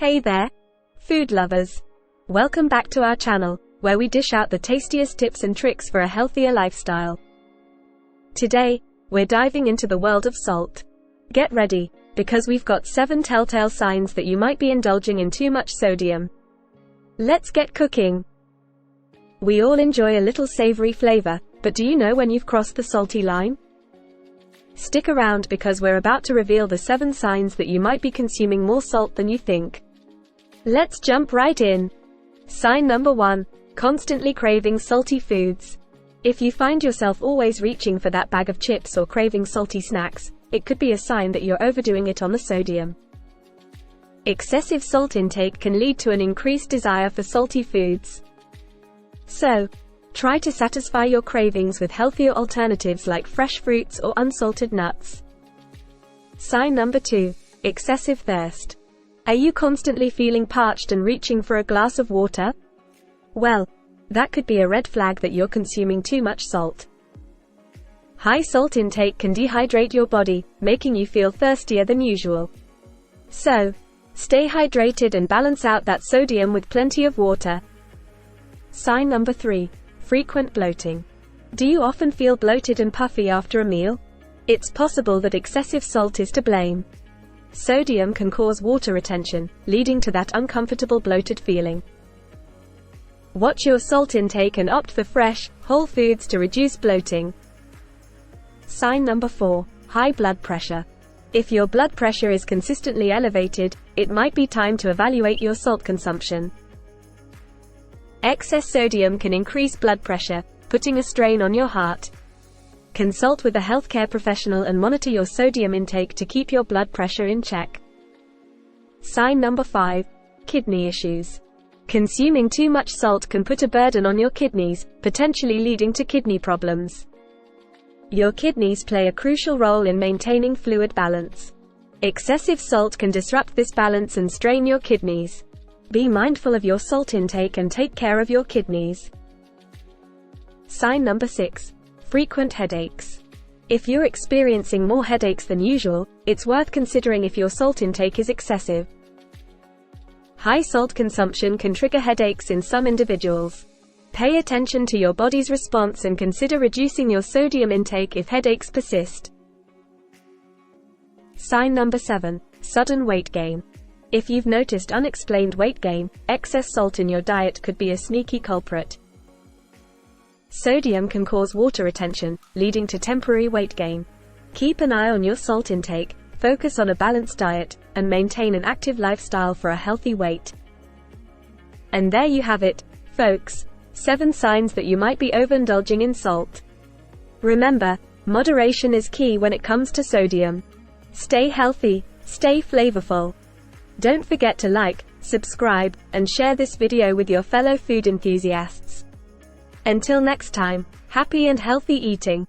Hey there, food lovers. Welcome back to our channel, where we dish out the tastiest tips and tricks for a healthier lifestyle. Today, we're diving into the world of salt. Get ready, because we've got 7 telltale signs that you might be indulging in too much sodium. Let's get cooking. We all enjoy a little savory flavor, but do you know when you've crossed the salty line? Stick around because we're about to reveal the 7 signs that you might be consuming more salt than you think. Let's jump right in. Sign number 1. Constantly craving salty foods. If you find yourself always reaching for that bag of chips or craving salty snacks, it could be a sign that you're overdoing it on the sodium. Excessive salt intake can lead to an increased desire for salty foods. So, try to satisfy your cravings with healthier alternatives like fresh fruits or unsalted nuts. Sign number 2. Excessive thirst. Are you constantly feeling parched and reaching for a glass of water? Well, that could be a red flag that you're consuming too much salt. High salt intake can dehydrate your body, making you feel thirstier than usual. So, stay hydrated and balance out that sodium with plenty of water. Sign number 3. Frequent bloating. Do you often feel bloated and puffy after a meal? It's possible that excessive salt is to blame. Sodium can cause water retention, leading to that uncomfortable bloated feeling. Watch your salt intake and opt for fresh, whole foods to reduce bloating. Sign number 4. High blood pressure. If your blood pressure is consistently elevated, it might be time to evaluate your salt consumption. Excess sodium can increase blood pressure, putting a strain on your heart. Consult with a healthcare professional and monitor your sodium intake to keep your blood pressure in check. Sign number 5. Kidney issues. Consuming too much salt can put a burden on your kidneys, potentially leading to kidney problems. Your kidneys play a crucial role in maintaining fluid balance. Excessive salt can disrupt this balance and strain your kidneys. Be mindful of your salt intake and take care of your kidneys. Sign number 6. Frequent headaches. If you're experiencing more headaches than usual, it's worth considering if your salt intake is excessive. High salt consumption can trigger headaches in some individuals. Pay attention to your body's response and consider reducing your sodium intake if headaches persist. Sign number 7. Sudden weight gain. If you've noticed unexplained weight gain, excess salt in your diet could be a sneaky culprit. Sodium can cause water retention, leading to temporary weight gain. Keep an eye on your salt intake, focus on a balanced diet, and maintain an active lifestyle for a healthy weight. And there you have it, folks. 7 signs that you might be overindulging in salt. Remember, moderation is key when it comes to sodium. Stay healthy, stay flavorful. Don't forget to like, subscribe, and share this video with your fellow food enthusiasts. Until next time, happy and healthy eating.